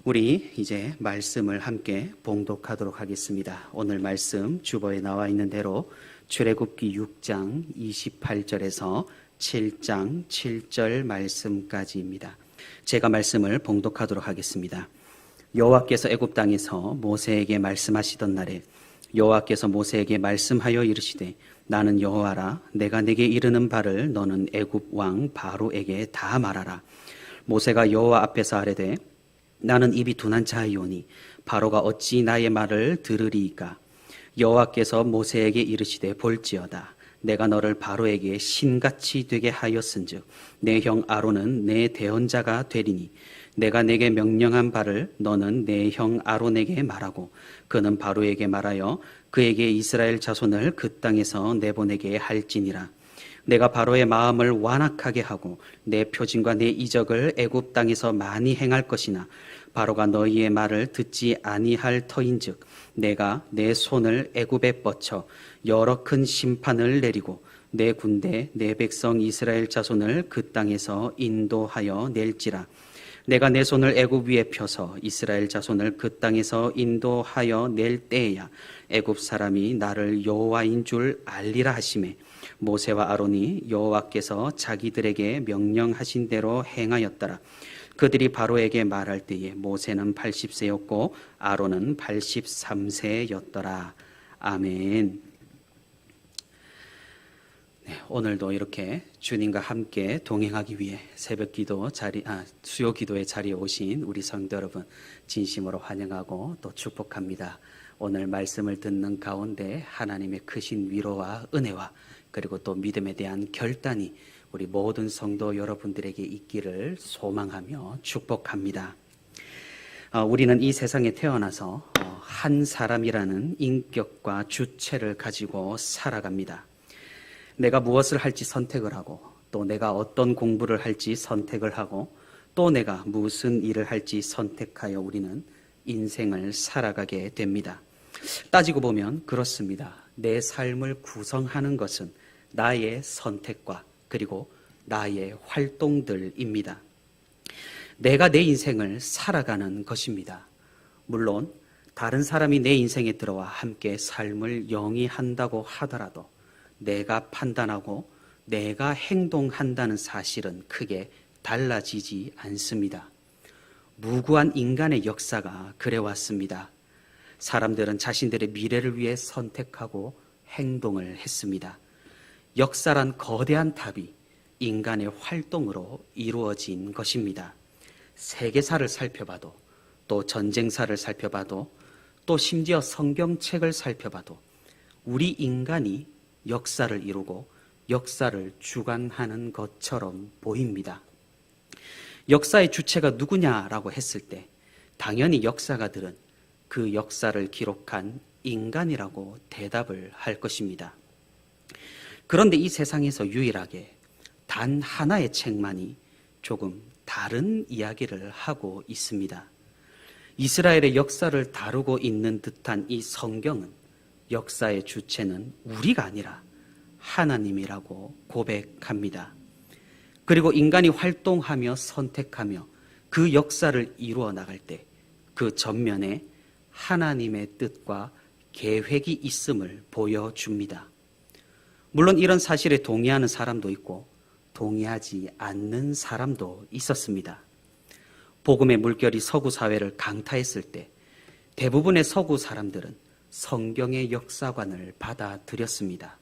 우리 이제 말씀을 함께 봉독하도록 하겠습니다. 오늘 말씀 주보에 나와 있는 대로 출애굽기 6장 28절에서 7장 7절 말씀까지입니다. 제가 말씀을 봉독하도록 하겠습니다. 여호와께서 애굽 땅에서 모세에게 말씀하시던 날에 여호와께서 모세에게 말씀하여 이르시되 나는 여호와라. 내가 내게 이르는 바를 너는 애굽 왕 바로에게 다 말하라. 모세가 여호와 앞에서 아뢰되 나는 입이 둔한 자이오니 바로가 어찌 나의 말을 들으리이까. 여호와께서 모세에게 이르시되 볼지어다. 내가 너를 바로에게 신같이 되게 하였은즉 내 형 아론은 내 대언자가 되리니 내가 내게 명령한 바를 너는 내 형 아론에게 말하고 그는 바로에게 말하여 그에게 이스라엘 자손을 그 땅에서 내보내게 할지니라. 내가 바로의 마음을 완악하게 하고 내 표징과 내 이적을 애굽 땅에서 많이 행할 것이나 바로가 너희의 말을 듣지 아니할 터인즉 내가 내 손을 애굽에 뻗쳐 여러 큰 심판을 내리고 내 군대 내 백성 이스라엘 자손을 그 땅에서 인도하여 낼지라. 내가 내 손을 애굽 위에 펴서 이스라엘 자손을 그 땅에서 인도하여 낼 때에야 애굽 사람이 나를 여호와인 줄 알리라 하시매 모세와 아론이 여호와께서 자기들에게 명령하신 대로 행하였더라. 그들이 바로에게 말할 때에 모세는 80세였고 아론은 83세였더라. 아멘. 네, 오늘도 이렇게 주님과 함께 동행하기 위해 수요 기도의 자리에 오신 우리 성도 여러분 진심으로 환영하고 또 축복합니다. 오늘 말씀을 듣는 가운데 하나님의 크신 위로와 은혜와 그리고 또 믿음에 대한 결단이 우리 모든 성도 여러분들에게 있기를 소망하며 축복합니다. 우리는 이 세상에 태어나서 한 사람이라는 인격과 주체를 가지고 살아갑니다. 내가 무엇을 할지 선택을 하고 또 내가 어떤 공부를 할지 선택을 하고 또 내가 무슨 일을 할지 선택하여 우리는 인생을 살아가게 됩니다. 따지고 보면 그렇습니다. 내 삶을 구성하는 것은 나의 선택과 그리고 나의 활동들입니다. 내가 내 인생을 살아가는 것입니다. 물론 다른 사람이 내 인생에 들어와 함께 삶을 영위한다고 하더라도 내가 판단하고 내가 행동한다는 사실은 크게 달라지지 않습니다. 무구한 인간의 역사가 그래왔습니다. 사람들은 자신들의 미래를 위해 선택하고 행동을 했습니다. 역사란 거대한 답이 인간의 활동으로 이루어진 것입니다. 세계사를 살펴봐도 또 전쟁사를 살펴봐도 또 심지어 성경책을 살펴봐도 우리 인간이 역사를 이루고 역사를 주관하는 것처럼 보입니다. 역사의 주체가 누구냐라고 했을 때 당연히 역사가들은 그 역사를 기록한 인간이라고 대답을 할 것입니다. 그런데 이 세상에서 유일하게 단 하나의 책만이 조금 다른 이야기를 하고 있습니다. 이스라엘의 역사를 다루고 있는 듯한 이 성경은 역사의 주체는 우리가 아니라 하나님이라고 고백합니다. 그리고 인간이 활동하며 선택하며 그 역사를 이루어 나갈 때 그 전면에 하나님의 뜻과 계획이 있음을 보여줍니다. 물론 이런 사실에 동의하는 사람도 있고 동의하지 않는 사람도 있었습니다. 복음의 물결이 서구 사회를 강타했을 때 대부분의 서구 사람들은 성경의 역사관을 받아들였습니다.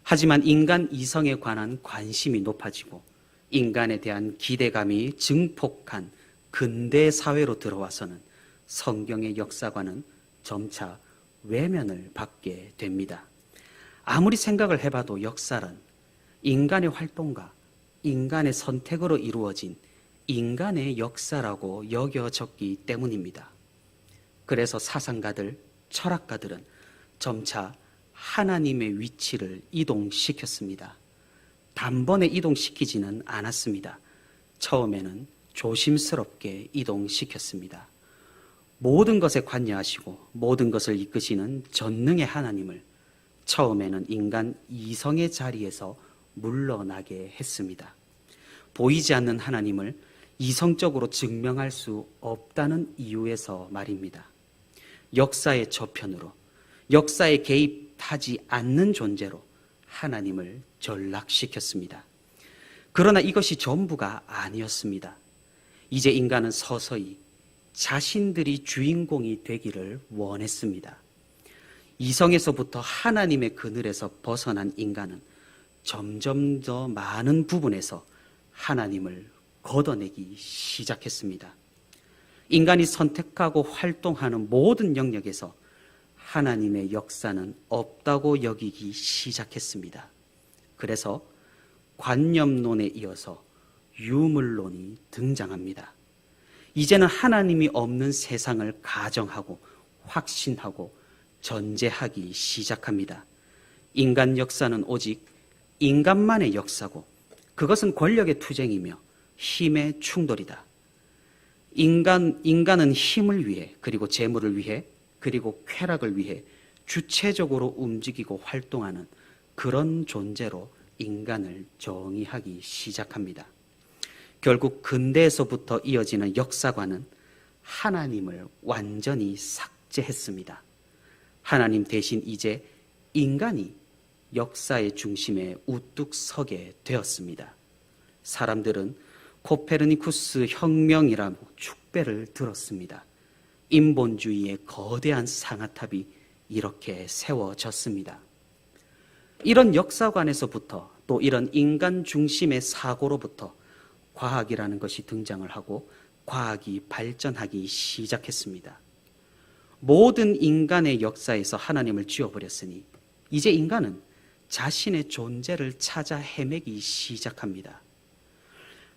하지만 인간 이성에 관한 관심이 높아지고 인간에 대한 기대감이 증폭한 근대 사회로 들어와서는 성경의 역사관은 점차 외면을 받게 됩니다. 아무리 생각을 해봐도 역사란 인간의 활동과 인간의 선택으로 이루어진 인간의 역사라고 여겨졌기 때문입니다. 그래서 사상가들, 철학가들은 점차 하나님의 위치를 이동시켰습니다. 단번에 이동시키지는 않았습니다. 처음에는 조심스럽게 이동시켰습니다. 모든 것에 관여하시고 모든 것을 이끄시는 전능의 하나님을 처음에는 인간 이성의 자리에서 물러나게 했습니다. 보이지 않는 하나님을 이성적으로 증명할 수 없다는 이유에서 말입니다. 역사의 저편으로, 역사에 개입하지 않는 존재로 하나님을 전락시켰습니다. 그러나 이것이 전부가 아니었습니다. 이제 인간은 서서히 자신들이 주인공이 되기를 원했습니다. 이성에서부터 하나님의 그늘에서 벗어난 인간은 점점 더 많은 부분에서 하나님을 걷어내기 시작했습니다. 인간이 선택하고 활동하는 모든 영역에서 하나님의 역사는 없다고 여기기 시작했습니다. 그래서 관념론에 이어서 유물론이 등장합니다. 이제는 하나님이 없는 세상을 가정하고 확신하고 전제하기 시작합니다. 인간 역사는 오직 인간만의 역사고 그것은 권력의 투쟁이며 힘의 충돌이다. 인간은 힘을 위해 그리고 재물을 위해 그리고 쾌락을 위해 주체적으로 움직이고 활동하는 그런 존재로 인간을 정의하기 시작합니다. 결국 근대에서부터 이어지는 역사관은 하나님을 완전히 삭제했습니다. 하나님 대신 이제 인간이 역사의 중심에 우뚝 서게 되었습니다. 사람들은 코페르니쿠스 혁명이라고 축배를 들었습니다. 인본주의의 거대한 상아탑이 이렇게 세워졌습니다. 이런 역사관에서부터 또 이런 인간 중심의 사고로부터 과학이라는 것이 등장을 하고 과학이 발전하기 시작했습니다. 모든 인간의 역사에서 하나님을 지워버렸으니 이제 인간은 자신의 존재를 찾아 헤매기 시작합니다.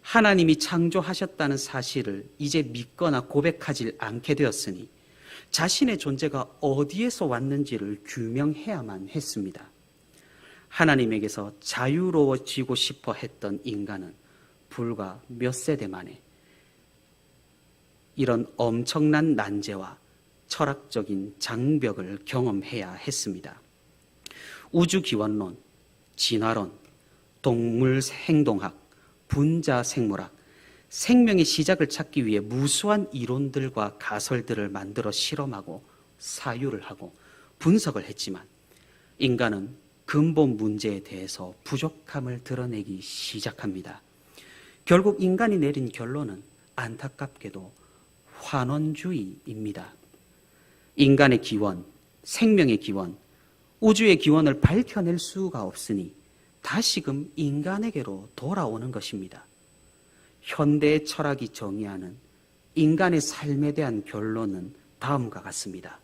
하나님이 창조하셨다는 사실을 이제 믿거나 고백하지 않게 되었으니 자신의 존재가 어디에서 왔는지를 규명해야만 했습니다. 하나님에게서 자유로워지고 싶어 했던 인간은 불과 몇 세대 만에 이런 엄청난 난제와 철학적인 장벽을 경험해야 했습니다. 우주기원론, 진화론, 동물 행동학, 분자 생물학, 생명의 시작을 찾기 위해 무수한 이론들과 가설들을 만들어 실험하고 사유를 하고 분석을 했지만 인간은 근본 문제에 대해서 부족함을 드러내기 시작합니다. 결국 인간이 내린 결론은 안타깝게도 환원주의입니다. 인간의 기원, 생명의 기원, 우주의 기원을 밝혀낼 수가 없으니 다시금 인간에게로 돌아오는 것입니다. 현대의 철학이 정의하는 인간의 삶에 대한 결론은 다음과 같습니다.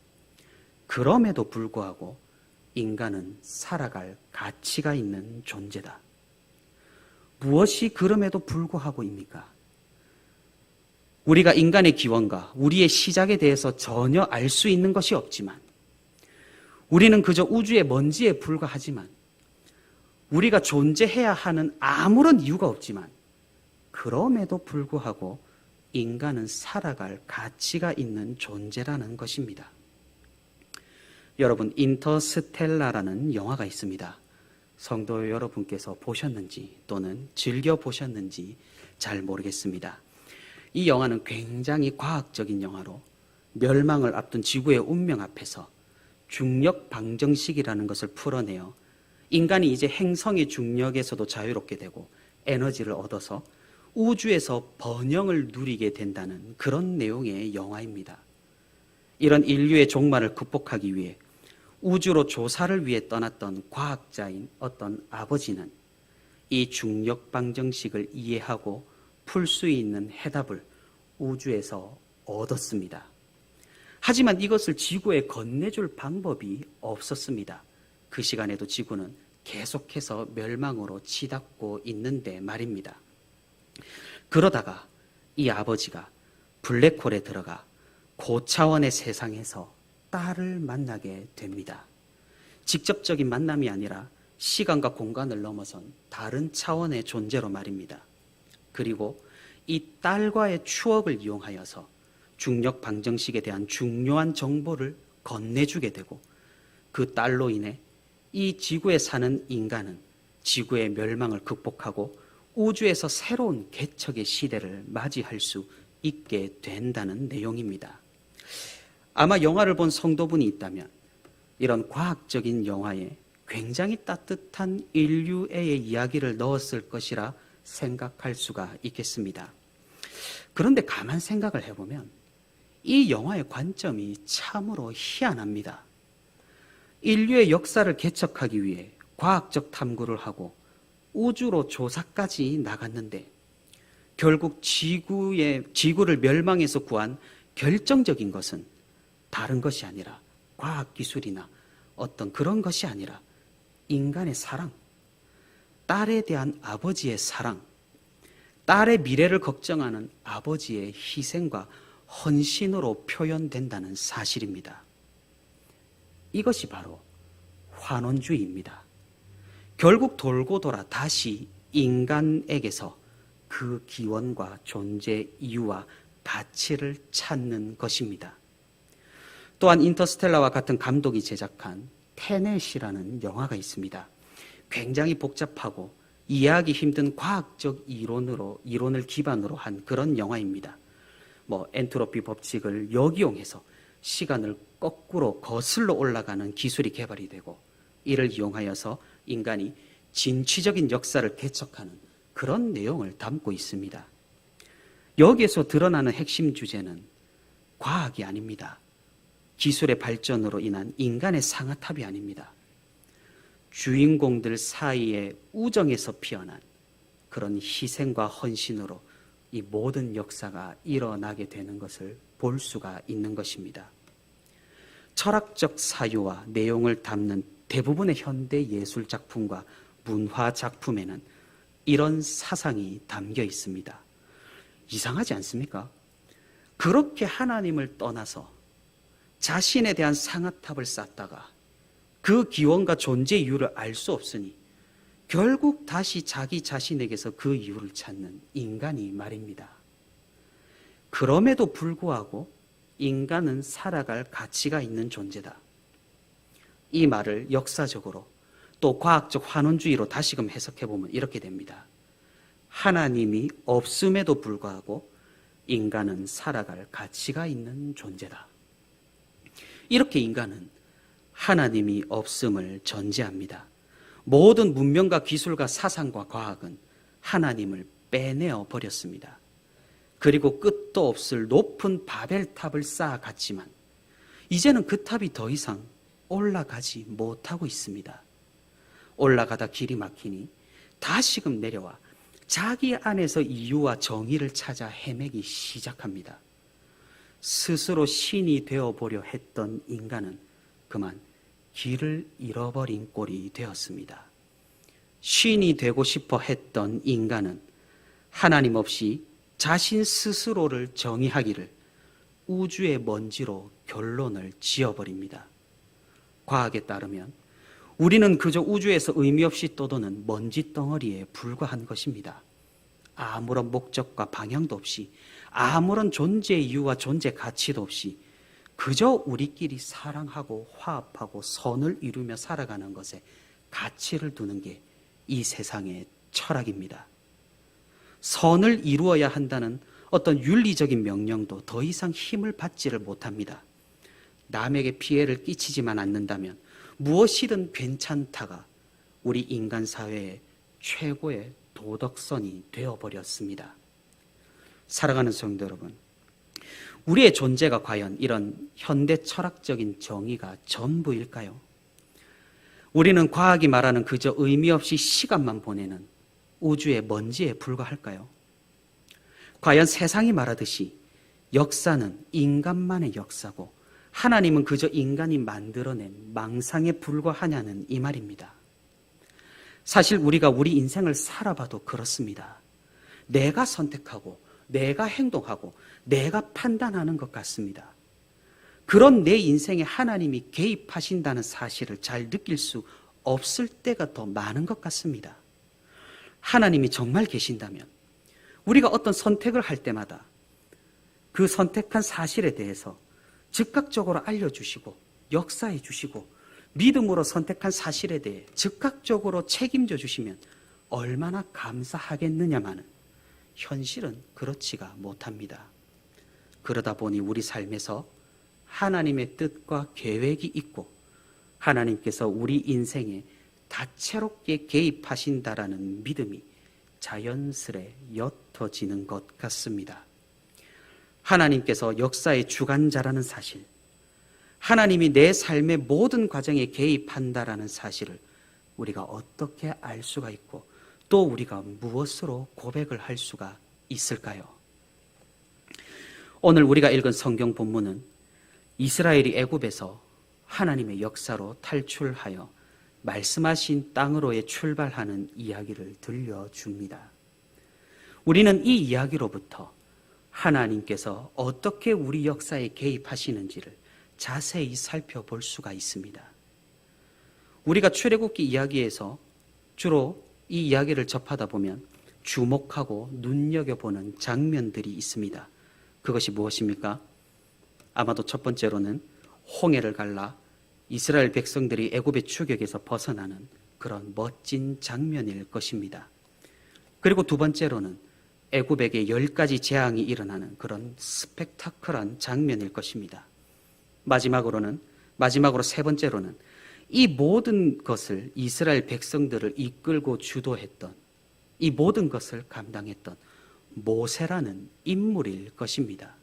그럼에도 불구하고 인간은 살아갈 가치가 있는 존재다. 무엇이 그럼에도 불구하고입니까? 우리가 인간의 기원과 우리의 시작에 대해서 전혀 알 수 있는 것이 없지만 우리는 그저 우주의 먼지에 불과하지만 우리가 존재해야 하는 아무런 이유가 없지만 그럼에도 불구하고 인간은 살아갈 가치가 있는 존재라는 것입니다. 여러분, 인터스텔라라는 영화가 있습니다. 성도 여러분께서 보셨는지 또는 즐겨보셨는지 잘 모르겠습니다. 이 영화는 굉장히 과학적인 영화로 멸망을 앞둔 지구의 운명 앞에서 중력 방정식이라는 것을 풀어내어 인간이 이제 행성의 중력에서도 자유롭게 되고 에너지를 얻어서 우주에서 번영을 누리게 된다는 그런 내용의 영화입니다. 이런 인류의 종말을 극복하기 위해 우주로 조사를 위해 떠났던 과학자인 어떤 아버지는 이 중력 방정식을 이해하고 풀 수 있는 해답을 우주에서 얻었습니다. 하지만 이것을 지구에 건네줄 방법이 없었습니다. 그 시간에도 지구는 계속해서 멸망으로 치닫고 있는데 말입니다. 그러다가 이 아버지가 블랙홀에 들어가 고차원의 세상에서 딸을 만나게 됩니다. 직접적인 만남이 아니라 시간과 공간을 넘어선 다른 차원의 존재로 말입니다. 그리고 이 딸과의 추억을 이용하여서 중력 방정식에 대한 중요한 정보를 건네주게 되고 그 딸로 인해 이 지구에 사는 인간은 지구의 멸망을 극복하고 우주에서 새로운 개척의 시대를 맞이할 수 있게 된다는 내용입니다. 아마 영화를 본 성도분이 있다면 이런 과학적인 영화에 굉장히 따뜻한 인류애의 이야기를 넣었을 것이라 생각할 수가 있겠습니다. 그런데 가만 생각을 해보면 이 영화의 관점이 참으로 희한합니다. 인류의 역사를 개척하기 위해 과학적 탐구를 하고 우주로 조사까지 나갔는데 결국 지구를 멸망해서 구한 결정적인 것은 다른 것이 아니라 과학기술이나 어떤 그런 것이 아니라 인간의 사랑, 딸에 대한 아버지의 사랑, 딸의 미래를 걱정하는 아버지의 희생과 헌신으로 표현된다는 사실입니다. 이것이 바로 환원주의입니다. 결국 돌고 돌아 다시 인간에게서 그 기원과 존재 이유와 가치를 찾는 것입니다. 또한 인터스텔라와 같은 감독이 제작한 테넷이라는 영화가 있습니다. 굉장히 복잡하고 이해하기 힘든 과학적 이론을 기반으로 한 그런 영화입니다. 엔트로피 법칙을 역이용해서 시간을 거꾸로 거슬러 올라가는 기술이 개발이 되고 이를 이용하여서 인간이 진취적인 역사를 개척하는 그런 내용을 담고 있습니다. 여기에서 드러나는 핵심 주제는 과학이 아닙니다. 기술의 발전으로 인한 인간의 상아탑이 아닙니다. 주인공들 사이의 우정에서 피어난 그런 희생과 헌신으로 이 모든 역사가 일어나게 되는 것을 볼 수가 있는 것입니다. 철학적 사유와 내용을 담는 대부분의 현대 예술 작품과 문화 작품에는 이런 사상이 담겨 있습니다. 이상하지 않습니까? 그렇게 하나님을 떠나서 자신에 대한 상아탑을 쌓다가 그 기원과 존재 이유를 알 수 없으니 결국 다시 자기 자신에게서 그 이유를 찾는 인간이 말입니다. 그럼에도 불구하고 인간은 살아갈 가치가 있는 존재다. 이 말을 역사적으로 또 과학적 환원주의로 다시금 해석해보면 이렇게 됩니다. 하나님이 없음에도 불구하고 인간은 살아갈 가치가 있는 존재다. 이렇게 인간은 하나님이 없음을 전제합니다. 모든 문명과 기술과 사상과 과학은 하나님을 빼내어 버렸습니다. 그리고 끝도 없을 높은 바벨탑을 쌓아갔지만 이제는 그 탑이 더 이상 올라가지 못하고 있습니다. 올라가다 길이 막히니 다시금 내려와 자기 안에서 이유와 정의를 찾아 헤매기 시작합니다. 스스로 신이 되어보려 했던 인간은 그만 길을 잃어버린 꼴이 되었습니다. 신이 되고 싶어 했던 인간은 하나님 없이 자신 스스로를 정의하기를 우주의 먼지로 결론을 지어버립니다. 과학에 따르면 우리는 그저 우주에서 의미 없이 떠도는 먼지 덩어리에 불과한 것입니다. 아무런 목적과 방향도 없이 아무런 존재 이유와 존재 가치도 없이 그저 우리끼리 사랑하고 화합하고 선을 이루며 살아가는 것에 가치를 두는 게 이 세상의 철학입니다. 선을 이루어야 한다는 어떤 윤리적인 명령도 더 이상 힘을 받지를 못합니다. 남에게 피해를 끼치지만 않는다면 무엇이든 괜찮다가 우리 인간 사회의 최고의 도덕선이 되어버렸습니다. 사랑하는 성도 여러분, 우리의 존재가 과연 이런 현대 철학적인 정의가 전부일까요? 우리는 과학이 말하는 그저 의미 없이 시간만 보내는 우주의 먼지에 불과할까요? 과연 세상이 말하듯이 역사는 인간만의 역사고 하나님은 그저 인간이 만들어낸 망상에 불과하냐는 이 말입니다. 사실 우리가 우리 인생을 살아봐도 그렇습니다. 내가 선택하고 내가 행동하고 내가 판단하는 것 같습니다. 그런 내 인생에 하나님이 개입하신다는 사실을 잘 느낄 수 없을 때가 더 많은 것 같습니다. 하나님이 정말 계신다면 우리가 어떤 선택을 할 때마다 그 선택한 사실에 대해서 즉각적으로 알려주시고 역사해 주시고 믿음으로 선택한 사실에 대해 즉각적으로 책임져 주시면 얼마나 감사하겠느냐마는 현실은 그렇지가 못합니다. 그러다 보니 우리 삶에서 하나님의 뜻과 계획이 있고 하나님께서 우리 인생에 다채롭게 개입하신다라는 믿음이 자연스레 옅어지는 것 같습니다. 하나님께서 역사의 주관자라는 사실, 하나님이 내 삶의 모든 과정에 개입한다라는 사실을 우리가 어떻게 알 수가 있고 또 우리가 무엇으로 고백을 할 수가 있을까요? 오늘 우리가 읽은 성경 본문은 이스라엘이 애굽에서 하나님의 역사로 탈출하여 말씀하신 땅으로의 출발하는 이야기를 들려줍니다. 우리는 이 이야기로부터 하나님께서 어떻게 우리 역사에 개입하시는지를 자세히 살펴볼 수가 있습니다. 우리가 출애굽기 이야기에서 주로 이 이야기를 접하다 보면 주목하고 눈여겨보는 장면들이 있습니다. 그것이 무엇입니까? 아마도 첫 번째로는 홍해를 갈라 이스라엘 백성들이 애굽의 추격에서 벗어나는 그런 멋진 장면일 것입니다. 그리고 두 번째로는 애굽에게 10가지 재앙이 일어나는 그런 스펙타클한 장면일 것입니다. 마지막으로 세 번째로는 이 모든 것을 이스라엘 백성들을 이끌고 주도했던, 이 모든 것을 감당했던 모세라는 인물일 것입니다.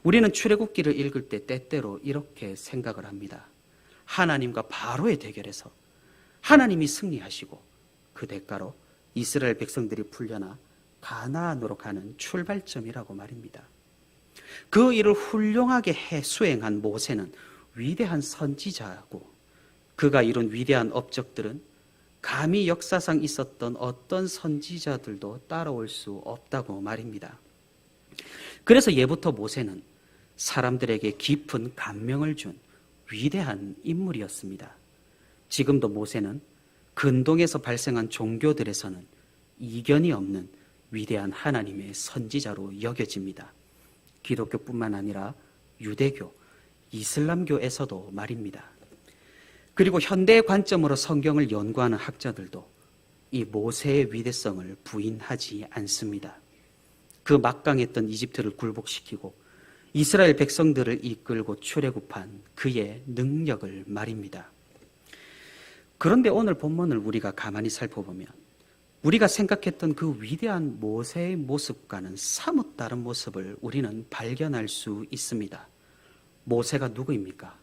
우리는 출애굽기를 읽을 때 때때로 이렇게 생각을 합니다. 하나님과 바로의 대결에서 하나님이 승리하시고 그 대가로 이스라엘 백성들이 풀려나 가나안으로 가는 출발점이라고 말입니다. 그 일을 훌륭하게 수행한 모세는 위대한 선지자고 그가 이룬 위대한 업적들은 감히 역사상 있었던 어떤 선지자들도 따라올 수 없다고 말입니다. 그래서 예부터 모세는 사람들에게 깊은 감명을 준 위대한 인물이었습니다. 지금도 모세는 근동에서 발생한 종교들에서는 이견이 없는 위대한 하나님의 선지자로 여겨집니다. 기독교뿐만 아니라 유대교, 이슬람교에서도 말입니다. 그리고 현대의 관점으로 성경을 연구하는 학자들도 이 모세의 위대성을 부인하지 않습니다. 그 막강했던 이집트를 굴복시키고 이스라엘 백성들을 이끌고 출애굽한 그의 능력을 말입니다. 그런데 오늘 본문을 우리가 가만히 살펴보면 우리가 생각했던 그 위대한 모세의 모습과는 사뭇 다른 모습을 우리는 발견할 수 있습니다. 모세가 누구입니까?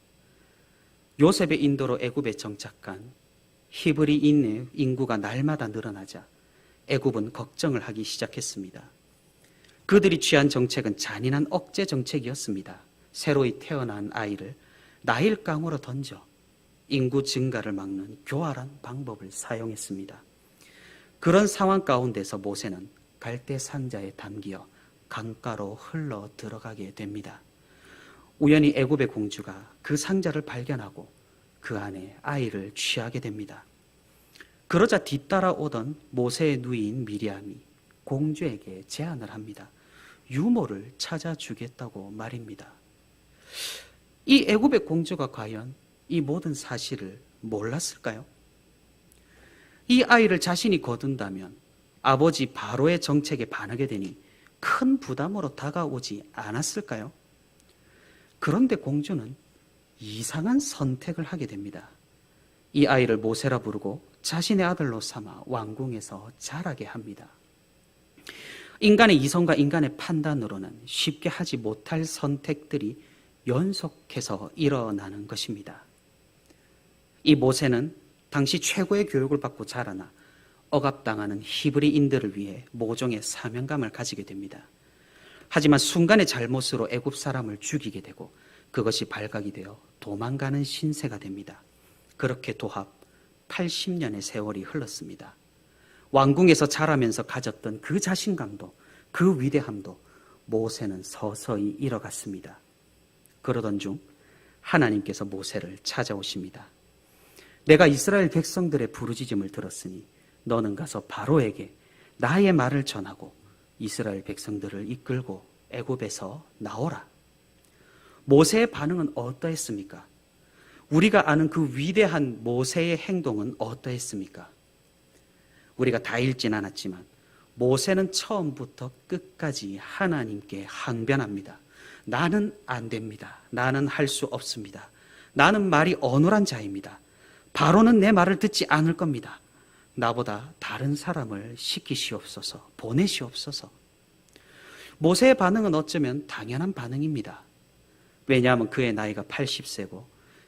요셉의 인도로 애굽에 정착한 히브리인의 인구가 날마다 늘어나자 애굽은 걱정을 하기 시작했습니다. 그들이 취한 정책은 잔인한 억제 정책이었습니다. 새로이 태어난 아이를 나일강으로 던져 인구 증가를 막는 교활한 방법을 사용했습니다. 그런 상황 가운데서 모세는 갈대 상자에 담겨 강가로 흘러 들어가게 됩니다. 우연히 애굽의 공주가 그 상자를 발견하고 그 안에 아이를 취하게 됩니다. 그러자 뒤따라오던 모세의 누이인 미리암이 공주에게 제안을 합니다. 유모를 찾아주겠다고 말입니다. 이 애굽의 공주가 과연 이 모든 사실을 몰랐을까요? 이 아이를 자신이 거둔다면 아버지 바로의 정책에 반하게 되니 큰 부담으로 다가오지 않았을까요? 그런데 공주는 이상한 선택을 하게 됩니다. 이 아이를 모세라 부르고 자신의 아들로 삼아 왕궁에서 자라게 합니다. 인간의 이성과 인간의 판단으로는 쉽게 하지 못할 선택들이 연속해서 일어나는 것입니다. 이 모세는 당시 최고의 교육을 받고 자라나 억압당하는 히브리인들을 위해 모종의 사명감을 가지게 됩니다. 하지만 순간의 잘못으로 애굽 사람을 죽이게 되고 그것이 발각이 되어 도망가는 신세가 됩니다. 그렇게 도합 80년의 세월이 흘렀습니다. 왕궁에서 자라면서 가졌던 그 자신감도 그 위대함도 모세는 서서히 잃어갔습니다. 그러던 중 하나님께서 모세를 찾아오십니다. 내가 이스라엘 백성들의 부르짖음을 들었으니 너는 가서 바로에게 나의 말을 전하고 이스라엘 백성들을 이끌고 애굽에서 나오라. 모세의 반응은 어떠했습니까? 우리가 아는 그 위대한 모세의 행동은 어떠했습니까? 우리가 다 읽진 않았지만 모세는 처음부터 끝까지 하나님께 항변합니다. 나는 안 됩니다. 나는 할 수 없습니다. 나는 말이 어눌한 자입니다. 바로는 내 말을 듣지 않을 겁니다. 나보다 다른 사람을 시키시옵소서, 보내시옵소서. 모세의 반응은 어쩌면 당연한 반응입니다. 왜냐하면 그의 나이가 80세고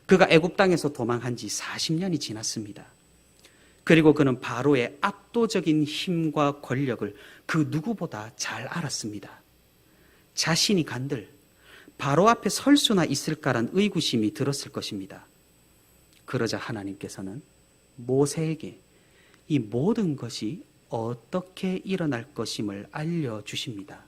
그가 애굽 땅에서 도망한 지 40년이 지났습니다. 그리고 그는 바로의 압도적인 힘과 권력을 그 누구보다 잘 알았습니다. 자신이 간들 바로 앞에 설 수나 있을까란 의구심이 들었을 것입니다. 그러자 하나님께서는 모세에게 이 모든 것이 어떻게 일어날 것임을 알려주십니다.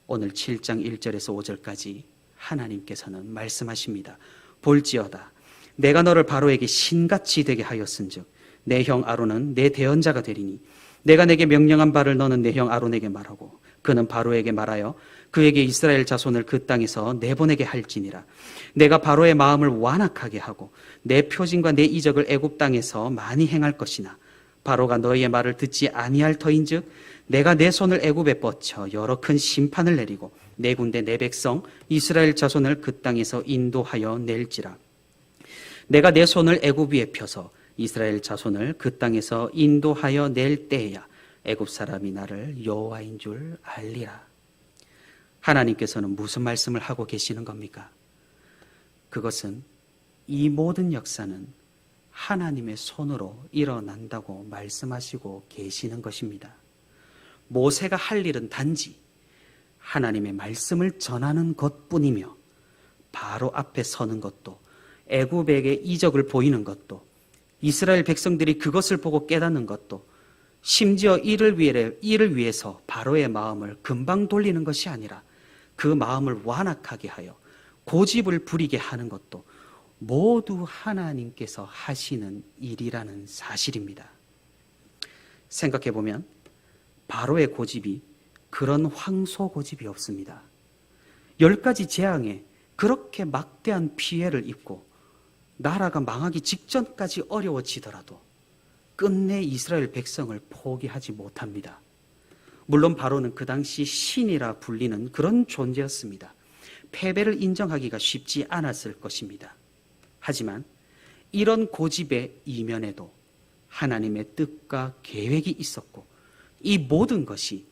오늘 7장 1절에서 5절까지 하나님께서는 말씀하십니다. 볼지어다 내가 너를 바로에게 신같이 되게 하였은즉 내 형 아론은 내 대언자가 되리니 내가 내게 명령한 바를 너는 내 형 아론에게 말하고 그는 바로에게 말하여 그에게 이스라엘 자손을 그 땅에서 내보내게 할지니라. 내가 바로의 마음을 완악하게 하고 내 표징과 내 이적을 애굽 땅에서 많이 행할 것이나 바로가 너희의 말을 듣지 아니할 터인즉 내가 내 손을 애굽에 뻗쳐 여러 큰 심판을 내리고 내 군대 내 백성 이스라엘 자손을 그 땅에서 인도하여 낼지라. 내가 내 손을 애굽 위에 펴서 이스라엘 자손을 그 땅에서 인도하여 낼 때에야 애굽 사람이 나를 여호와인 줄 알리라. 하나님께서는 무슨 말씀을 하고 계시는 겁니까? 그것은 이 모든 역사는 하나님의 손으로 일어난다고 말씀하시고 계시는 것입니다. 모세가 할 일은 단지 하나님의 말씀을 전하는 것뿐이며 바로 앞에 서는 것도 애굽에게 이적을 보이는 것도 이스라엘 백성들이 그것을 보고 깨닫는 것도 심지어 이를 위해서 바로의 마음을 금방 돌리는 것이 아니라 그 마음을 완악하게 하여 고집을 부리게 하는 것도 모두 하나님께서 하시는 일이라는 사실입니다. 생각해보면 바로의 고집이 그런 황소 고집이 없습니다. 10가지 재앙에 그렇게 막대한 피해를 입고 나라가 망하기 직전까지 어려워지더라도 끝내 이스라엘 백성을 포기하지 못합니다. 물론 바로는 그 당시 신이라 불리는 그런 존재였습니다. 패배를 인정하기가 쉽지 않았을 것입니다. 하지만 이런 고집의 이면에도 하나님의 뜻과 계획이 있었고 이 모든 것이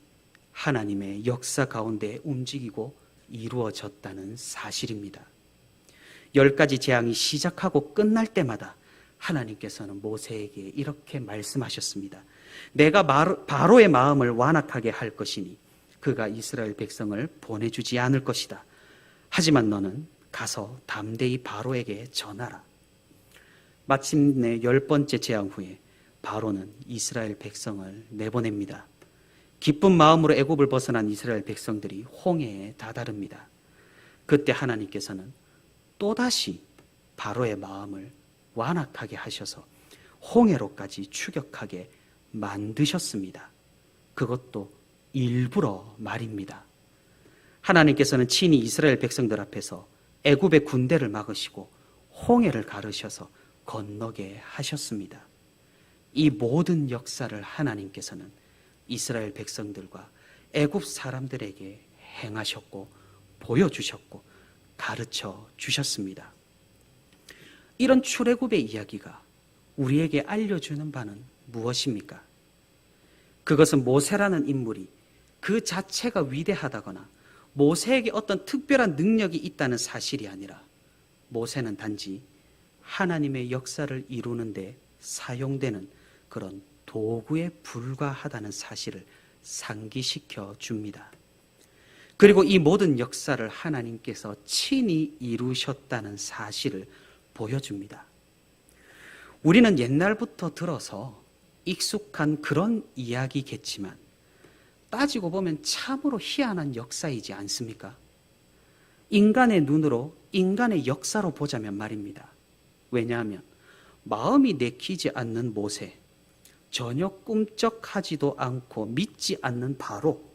하나님의 역사 가운데 움직이고 이루어졌다는 사실입니다. 10가지 재앙이 시작하고 끝날 때마다 하나님께서는 모세에게 이렇게 말씀하셨습니다. 내가 바로의 마음을 완악하게 할 것이니 그가 이스라엘 백성을 보내주지 않을 것이다. 하지만 너는 가서 담대히 바로에게 전하라. 마침내 10번째 재앙 후에 바로는 이스라엘 백성을 내보냅니다. 기쁜 마음으로 애굽을 벗어난 이스라엘 백성들이 홍해에 다다릅니다. 그때 하나님께서는 또다시 바로의 마음을 완악하게 하셔서 홍해로까지 추격하게 만드셨습니다. 그것도 일부러 말입니다. 하나님께서는 친히 이스라엘 백성들 앞에서 애굽의 군대를 막으시고 홍해를 가르셔서 건너게 하셨습니다. 이 모든 역사를 하나님께서는 이스라엘 백성들과 애굽 사람들에게 행하셨고 보여주셨고 가르쳐 주셨습니다. 이런 출애굽의 이야기가 우리에게 알려주는 바는 무엇입니까? 그것은 모세라는 인물이 그 자체가 위대하다거나 모세에게 어떤 특별한 능력이 있다는 사실이 아니라 모세는 단지 하나님의 역사를 이루는 데 사용되는 그런 도구에 불과하다는 사실을 상기시켜 줍니다. 그리고 이 모든 역사를 하나님께서 친히 이루셨다는 사실을 보여줍니다. 우리는 옛날부터 들어서 익숙한 그런 이야기겠지만 따지고 보면 참으로 희한한 역사이지 않습니까? 인간의 눈으로 인간의 역사로 보자면 말입니다. 왜냐하면 마음이 내키지 않는 모세, 전혀 꿈쩍하지도 않고 믿지 않는 바로,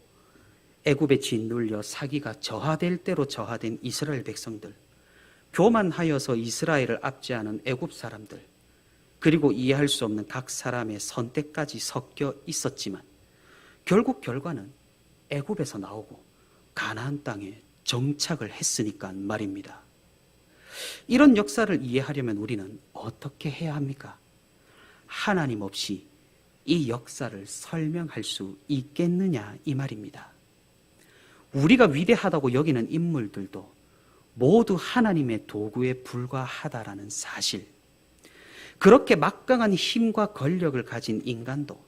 애굽에 짓눌려 사기가 저하될 대로 저하된 이스라엘 백성들, 교만하여서 이스라엘을 압제하는 애굽 사람들, 그리고 이해할 수 없는 각 사람의 선택까지 섞여 있었지만 결국 결과는 애굽에서 나오고 가나안 땅에 정착을 했으니까 말입니다. 이런 역사를 이해하려면 우리는 어떻게 해야 합니까? 하나님 없이 이 역사를 설명할 수 있겠느냐 이 말입니다. 우리가 위대하다고 여기는 인물들도 모두 하나님의 도구에 불과하다라는 사실, 그렇게 막강한 힘과 권력을 가진 인간도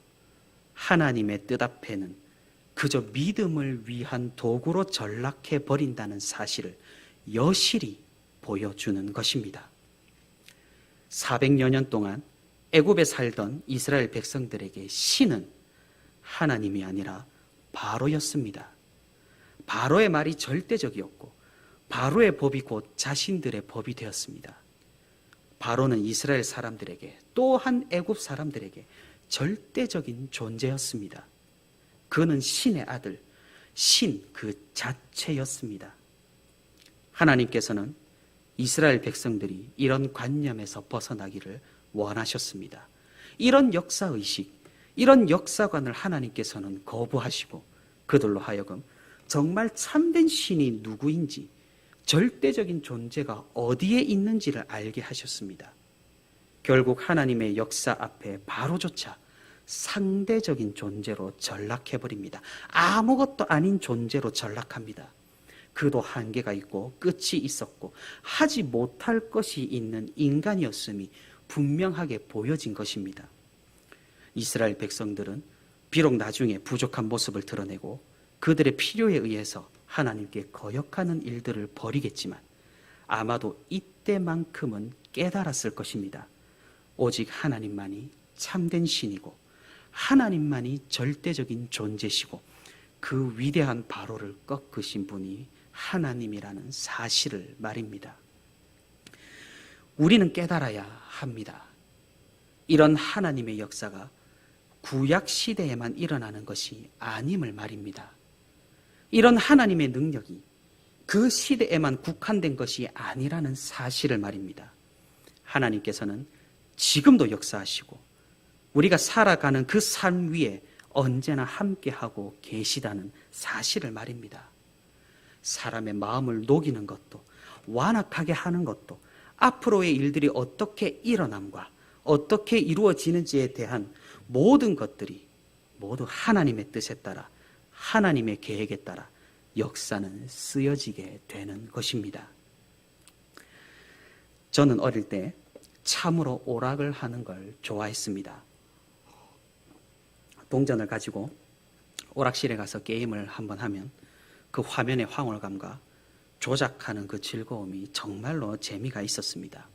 하나님의 뜻 앞에는 그저 믿음을 위한 도구로 전락해 버린다는 사실을 여실히 보여주는 것입니다. 400여 년 동안 애굽에 살던 이스라엘 백성들에게 신은 하나님이 아니라 바로였습니다. 바로의 말이 절대적이었고 바로의 법이 곧 자신들의 법이 되었습니다. 바로는 이스라엘 사람들에게 또한 애굽 사람들에게 절대적인 존재였습니다. 그는 신의 아들, 신 그 자체였습니다. 하나님께서는 이스라엘 백성들이 이런 관념에서 벗어나기를 원하셨습니다. 이런 역사의식, 이런 역사관을 하나님께서는 거부하시고 그들로 하여금 정말 참된 신이 누구인지, 절대적인 존재가 어디에 있는지를 알게 하셨습니다. 결국 하나님의 역사 앞에 바로조차 상대적인 존재로 전락해버립니다. 아무것도 아닌 존재로 전락합니다. 그도 한계가 있고 끝이 있었고 하지 못할 것이 있는 인간이었음이 분명하게 보여진 것입니다. 이스라엘 백성들은 비록 나중에 부족한 모습을 드러내고 그들의 필요에 의해서 하나님께 거역하는 일들을 벌이겠지만 아마도 이때만큼은 깨달았을 것입니다. 오직 하나님만이 참된 신이고 하나님만이 절대적인 존재시고 그 위대한 바로를 꺾으신 분이 하나님이라는 사실을 말입니다. 우리는 깨달아야 합니다. 이런 하나님의 역사가 구약 시대에만 일어나는 것이 아님을 말입니다. 이런 하나님의 능력이 그 시대에만 국한된 것이 아니라는 사실을 말입니다. 하나님께서는 지금도 역사하시고 우리가 살아가는 그 삶 위에 언제나 함께하고 계시다는 사실을 말입니다. 사람의 마음을 녹이는 것도 완악하게 하는 것도 앞으로의 일들이 어떻게 일어남과 어떻게 이루어지는지에 대한 모든 것들이 모두 하나님의 뜻에 따라 하나님의 계획에 따라 역사는 쓰여지게 되는 것입니다. 저는 어릴 때 참으로 오락을 하는 걸 좋아했습니다. 동전을 가지고 오락실에 가서 게임을 한번 하면 그 화면의 황홀감과 조작하는 그 즐거움이 정말로 재미가 있었습니다.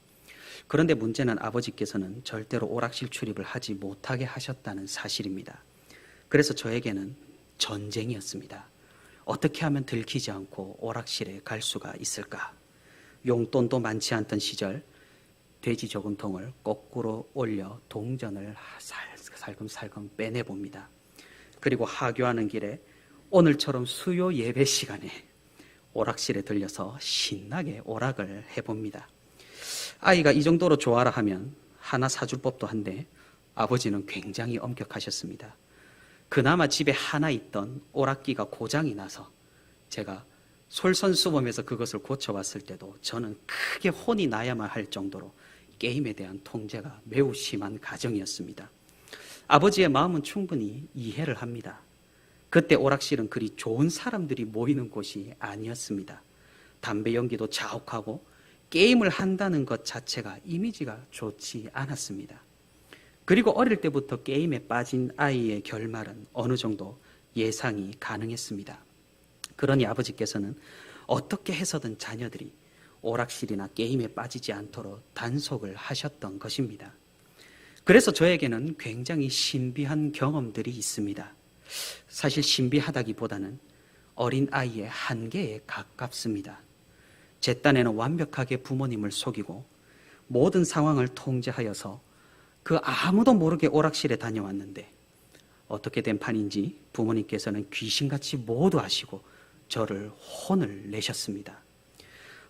그런데 문제는 아버지께서는 절대로 오락실 출입을 하지 못하게 하셨다는 사실입니다. 그래서 저에게는 전쟁이었습니다. 어떻게 하면 들키지 않고 오락실에 갈 수가 있을까? 용돈도 많지 않던 시절 돼지 저금통을 거꾸로 올려 동전을 살금살금 빼내봅니다. 그리고 하교하는 길에 오늘처럼 수요 예배 시간에 오락실에 들려서 신나게 오락을 해봅니다. 아이가 이 정도로 좋아라 하면 하나 사줄 법도 한데 아버지는 굉장히 엄격하셨습니다. 그나마 집에 하나 있던 오락기가 고장이 나서 제가 솔선수범해서 그것을 고쳐왔을 때도 저는 크게 혼이 나야만 할 정도로 게임에 대한 통제가 매우 심한 가정이었습니다. 아버지의 마음은 충분히 이해를 합니다. 그때 오락실은 그리 좋은 사람들이 모이는 곳이 아니었습니다. 담배 연기도 자욱하고 게임을 한다는 것 자체가 이미지가 좋지 않았습니다. 그리고 어릴 때부터 게임에 빠진 아이의 결말은 어느 정도 예상이 가능했습니다. 그러니 아버지께서는 어떻게 해서든 자녀들이 오락실이나 게임에 빠지지 않도록 단속을 하셨던 것입니다. 그래서 저에게는 굉장히 신비한 경험들이 있습니다. 사실 신비하다기보다는 어린 아이의 한계에 가깝습니다. 제 딴에는 완벽하게 부모님을 속이고 모든 상황을 통제하여서 그 아무도 모르게 오락실에 다녀왔는데 어떻게 된 판인지 부모님께서는 귀신같이 모두 아시고 저를 혼을 내셨습니다.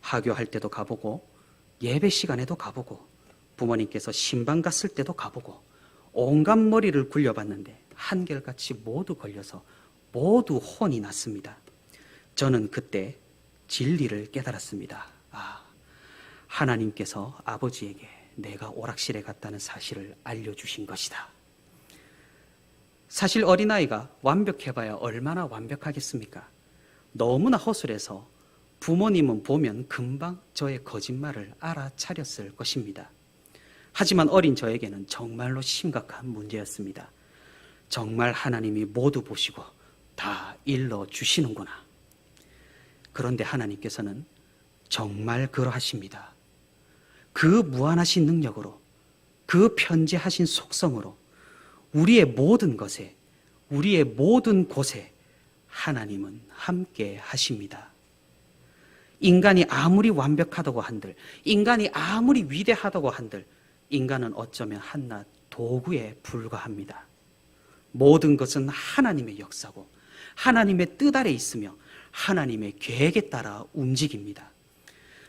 하교할 때도 가보고 예배 시간에도 가보고 부모님께서 신방 갔을 때도 가보고 온갖 머리를 굴려봤는데 한결같이 모두 걸려서 모두 혼이 났습니다. 저는 그때 진리를 깨달았습니다. 하나님께서 아버지에게 내가 오락실에 갔다는 사실을 알려주신 것이다. 사실 어린아이가 완벽해봐야 얼마나 완벽하겠습니까? 너무나 허술해서 부모님은 보면 금방 저의 거짓말을 알아차렸을 것입니다. 하지만 어린 저에게는 정말로 심각한 문제였습니다. 정말 하나님이 모두 보시고 다 일러주시는구나. 그런데 하나님께서는 정말 그러하십니다. 그 무한하신 능력으로, 그 편재하신 속성으로 우리의 모든 것에, 우리의 모든 곳에 하나님은 함께 하십니다. 인간이 아무리 완벽하다고 한들, 인간이 아무리 위대하다고 한들 인간은 어쩌면 한낱 도구에 불과합니다. 모든 것은 하나님의 역사고 하나님의 뜻 아래 있으며 하나님의 계획에 따라 움직입니다.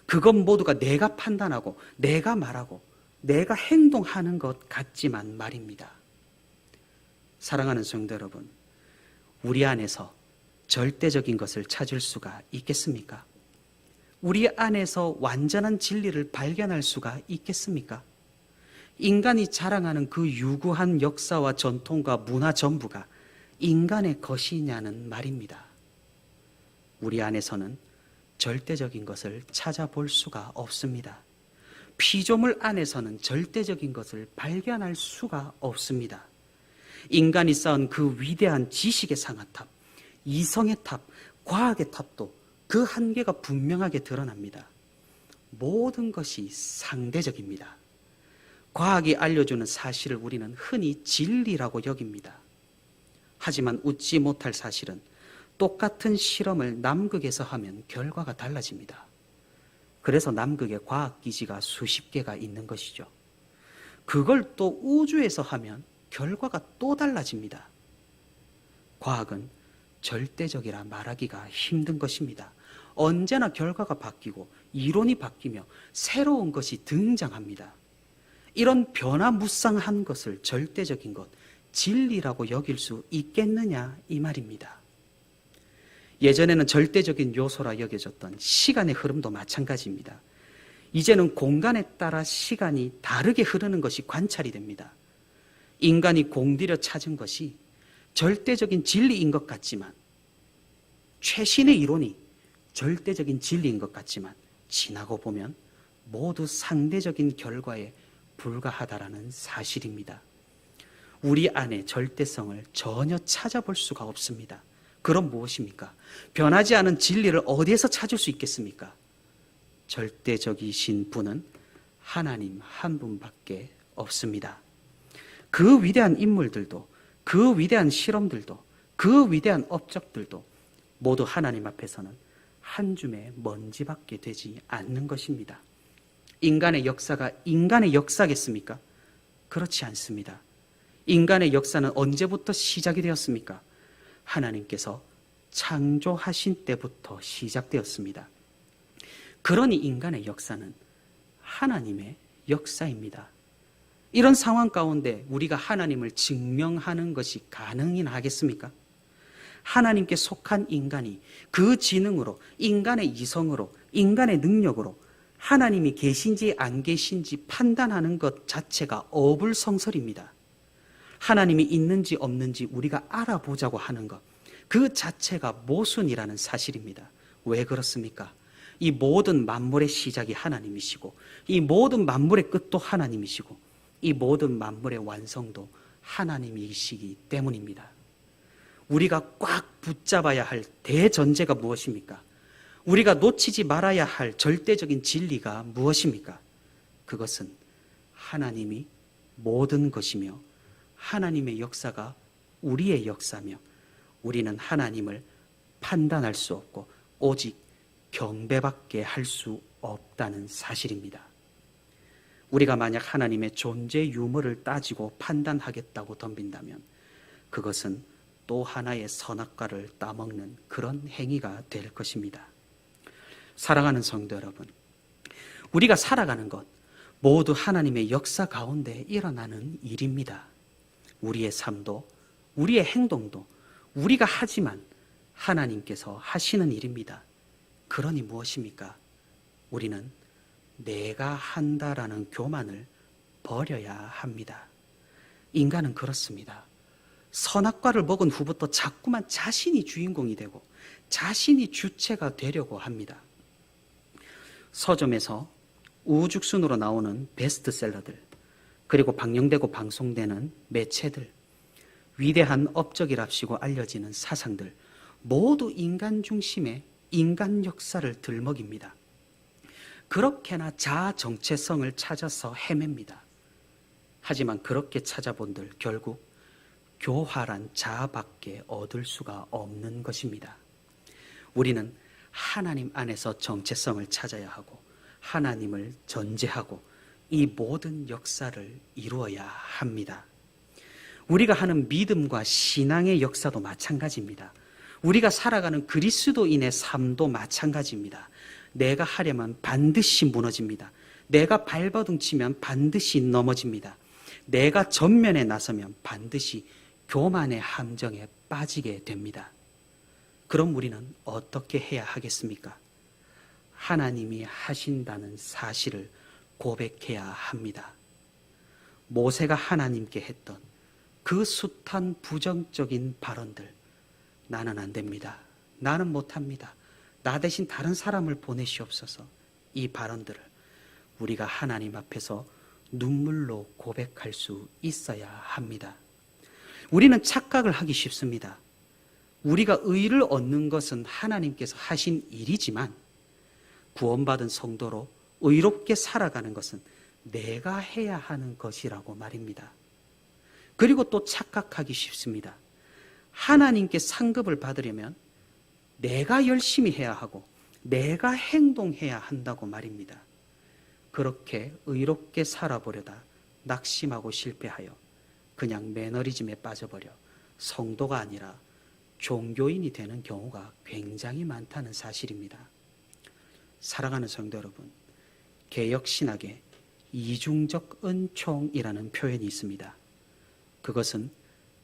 그것 모두가 내가 판단하고 내가 말하고 내가 행동하는 것 같지만 말입니다. 사랑하는 성도 여러분, 우리 안에서 절대적인 것을 찾을 수가 있겠습니까? 우리 안에서 완전한 진리를 발견할 수가 있겠습니까? 인간이 자랑하는 그 유구한 역사와 전통과 문화 전부가 인간의 것이냐는 말입니다. 우리 안에서는 절대적인 것을 찾아볼 수가 없습니다. 피조물 안에서는 절대적인 것을 발견할 수가 없습니다. 인간이 쌓은 그 위대한 지식의 상아탑, 이성의 탑, 과학의 탑도 그 한계가 분명하게 드러납니다. 모든 것이 상대적입니다. 과학이 알려주는 사실을 우리는 흔히 진리라고 여깁니다. 하지만 웃지 못할 사실은 똑같은 실험을 남극에서 하면 결과가 달라집니다. 그래서 남극에 과학기지가 수십 개가 있는 것이죠. 그걸 또 우주에서 하면 결과가 또 달라집니다. 과학은 절대적이라 말하기가 힘든 것입니다. 언제나 결과가 바뀌고 이론이 바뀌며 새로운 것이 등장합니다. 이런 변화무쌍한 것을 절대적인 것, 진리라고 여길 수 있겠느냐 이 말입니다. 예전에는 절대적인 요소라 여겨졌던 시간의 흐름도 마찬가지입니다. 이제는 공간에 따라 시간이 다르게 흐르는 것이 관찰이 됩니다. 인간이 공들여 찾은 것이 절대적인 진리인 것 같지만, 최신의 이론이 절대적인 진리인 것 같지만 지나고 보면 모두 상대적인 결과에 불과하다라는 사실입니다. 우리 안에 절대성을 전혀 찾아볼 수가 없습니다. 그럼 무엇입니까? 변하지 않은 진리를 어디에서 찾을 수 있겠습니까? 절대적이신 분은 하나님 한 분밖에 없습니다. 그 위대한 인물들도, 그 위대한 실험들도, 그 위대한 업적들도 모두 하나님 앞에서는 한 줌의 먼지밖에 되지 않는 것입니다. 인간의 역사가 인간의 역사겠습니까? 그렇지 않습니다. 인간의 역사는 언제부터 시작이 되었습니까? 하나님께서 창조하신 때부터 시작되었습니다. 그러니 인간의 역사는 하나님의 역사입니다. 이런 상황 가운데 우리가 하나님을 증명하는 것이 가능이나 하겠습니까? 하나님께 속한 인간이 그 지능으로, 인간의 이성으로, 인간의 능력으로 하나님이 계신지 안 계신지 판단하는 것 자체가 어불성설입니다. 하나님이 있는지 없는지 우리가 알아보자고 하는 것, 그 자체가 모순이라는 사실입니다. 왜 그렇습니까? 이 모든 만물의 시작이 하나님이시고, 이 모든 만물의 끝도 하나님이시고, 이 모든 만물의 완성도 하나님이시기 때문입니다. 우리가 꽉 붙잡아야 할 대전제가 무엇입니까? 우리가 놓치지 말아야 할 절대적인 진리가 무엇입니까? 그것은 하나님이 모든 것이며 하나님의 역사가 우리의 역사며 우리는 하나님을 판단할 수 없고 오직 경배밖에 할 수 없다는 사실입니다. 우리가 만약 하나님의 존재 유무를 따지고 판단하겠다고 덤빈다면 그것은 또 하나의 선악과를 따먹는 그런 행위가 될 것입니다. 사랑하는 성도 여러분, 우리가 살아가는 것, 모두 하나님의 역사 가운데 일어나는 일입니다. 우리의 삶도 우리의 행동도 우리가 하지만 하나님께서 하시는 일입니다. 그러니 무엇입니까? 우리는 내가 한다라는 교만을 버려야 합니다. 인간은 그렇습니다. 선악과를 먹은 후부터 자꾸만 자신이 주인공이 되고 자신이 주체가 되려고 합니다. 서점에서 우후죽순으로 나오는 베스트셀러들, 그리고 방영되고 방송되는 매체들, 위대한 업적이랍시고 알려지는 사상들, 모두 인간 중심의 인간 역사를 들먹입니다. 그렇게나 자아 정체성을 찾아서 헤맵니다. 하지만 그렇게 찾아본들 결국 교활한 자아밖에 얻을 수가 없는 것입니다. 우리는 하나님 안에서 정체성을 찾아야 하고 하나님을 전제하고 이 모든 역사를 이루어야 합니다. 우리가 하는 믿음과 신앙의 역사도 마찬가지입니다. 우리가 살아가는 그리스도인의 삶도 마찬가지입니다. 내가 하려면 반드시 무너집니다. 내가 발버둥 치면 반드시 넘어집니다. 내가 전면에 나서면 반드시 교만의 함정에 빠지게 됩니다. 그럼 우리는 어떻게 해야 하겠습니까? 하나님이 하신다는 사실을 고백해야 합니다. 모세가 하나님께 했던 그 숱한 부정적인 발언들, 나는 안 됩니다. 나는 못합니다. 나 대신 다른 사람을 보내시옵소서. 이 발언들을 우리가 하나님 앞에서 눈물로 고백할 수 있어야 합니다. 우리는 착각을 하기 쉽습니다. 우리가 의를 얻는 것은 하나님께서 하신 일이지만 구원받은 성도로 의롭게 살아가는 것은 내가 해야 하는 것이라고 말입니다. 그리고 또 착각하기 쉽습니다. 하나님께 상급을 받으려면 내가 열심히 해야 하고 내가 행동해야 한다고 말입니다. 그렇게 의롭게 살아보려다 낙심하고 실패하여 그냥 매너리즘에 빠져버려 성도가 아니라 종교인이 되는 경우가 굉장히 많다는 사실입니다. 사랑하는 성도 여러분, 개역신학에 이중적 은총이라는 표현이 있습니다. 그것은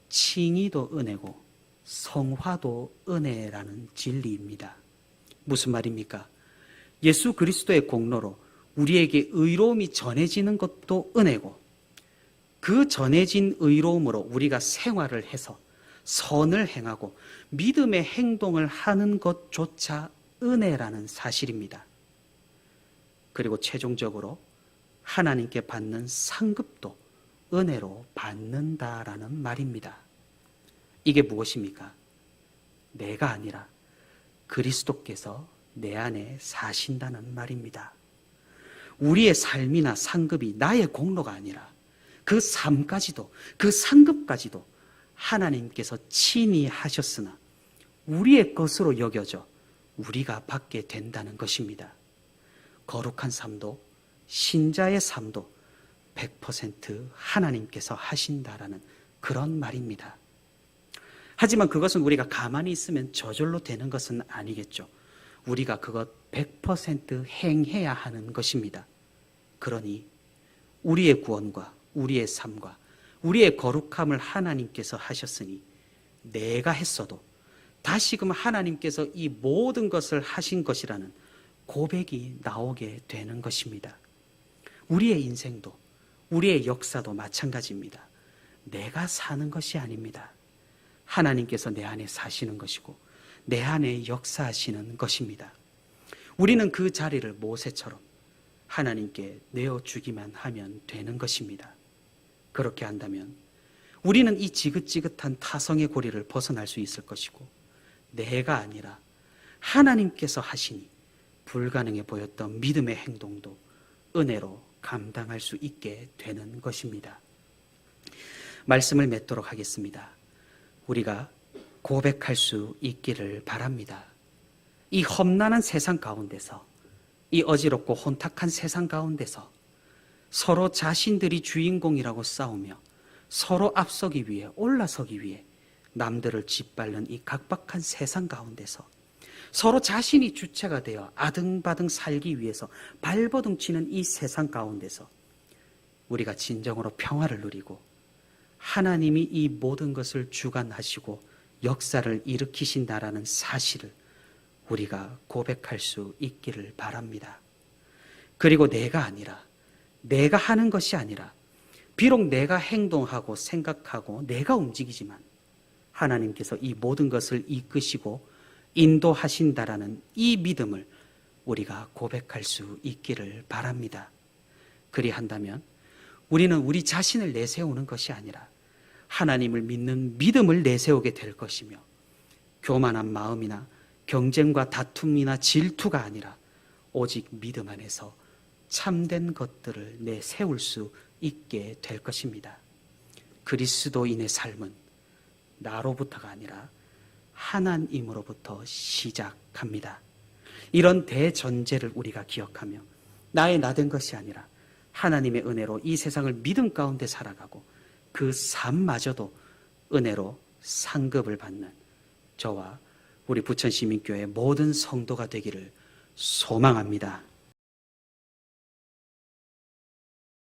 칭의도 은혜고 성화도 은혜라는 진리입니다. 무슨 말입니까? 예수 그리스도의 공로로 우리에게 의로움이 전해지는 것도 은혜고, 그 전해진 의로움으로 우리가 생활을 해서 선을 행하고 믿음의 행동을 하는 것조차 은혜라는 사실입니다. 그리고 최종적으로 하나님께 받는 상급도 은혜로 받는다라는 말입니다. 이게 무엇입니까? 내가 아니라 그리스도께서 내 안에 사신다는 말입니다. 우리의 삶이나 상급이 나의 공로가 아니라 그 삶까지도, 그 상급까지도 하나님께서 친히 하셨으나 우리의 것으로 여겨져 우리가 받게 된다는 것입니다. 거룩한 삶도 신자의 삶도 100% 하나님께서 하신다라는 그런 말입니다. 하지만 그것은 우리가 가만히 있으면 저절로 되는 것은 아니겠죠. 우리가 그것 100% 행해야 하는 것입니다. 그러니 우리의 구원과 우리의 삶과 우리의 거룩함을 하나님께서 하셨으니 내가 했어도 다시금 하나님께서 이 모든 것을 하신 것이라는 고백이 나오게 되는 것입니다. 우리의 인생도 우리의 역사도 마찬가지입니다. 내가 사는 것이 아닙니다. 하나님께서 내 안에 사시는 것이고 내 안에 역사하시는 것입니다. 우리는 그 자리를 모세처럼 하나님께 내어주기만 하면 되는 것입니다. 그렇게 한다면 우리는 이 지긋지긋한 타성의 고리를 벗어날 수 있을 것이고, 내가 아니라 하나님께서 하시니 불가능해 보였던 믿음의 행동도 은혜로 감당할 수 있게 되는 것입니다. 말씀을 맺도록 하겠습니다. 우리가 고백할 수 있기를 바랍니다. 이 험난한 세상 가운데서, 이 어지럽고 혼탁한 세상 가운데서 서로 자신들이 주인공이라고 싸우며 서로 앞서기 위해, 올라서기 위해 남들을 짓밟는 이 각박한 세상 가운데서 서로 자신이 주체가 되어 아등바등 살기 위해서 발버둥 치는 이 세상 가운데서 우리가 진정으로 평화를 누리고 하나님이 이 모든 것을 주관하시고 역사를 일으키신다라는 사실을 우리가 고백할 수 있기를 바랍니다. 그리고 내가 하는 것이 아니라 비록 내가 행동하고 생각하고 내가 움직이지만 하나님께서 이 모든 것을 이끄시고 인도하신다라는 이 믿음을 우리가 고백할 수 있기를 바랍니다. 그리한다면 우리는 우리 자신을 내세우는 것이 아니라 하나님을 믿는 믿음을 내세우게 될 것이며 교만한 마음이나 경쟁과 다툼이나 질투가 아니라 오직 믿음 안에서 참된 것들을 내세울 수 있게 될 것입니다. 그리스도인의 삶은 나로부터가 아니라 하나님으로부터 시작합니다. 이런 대전제를 우리가 기억하며 나의 나된 것이 아니라 하나님의 은혜로 이 세상을 믿음 가운데 살아가고 그 삶마저도 은혜로 상급을 받는 저와 우리 부천시민교회 모든 성도가 되기를 소망합니다.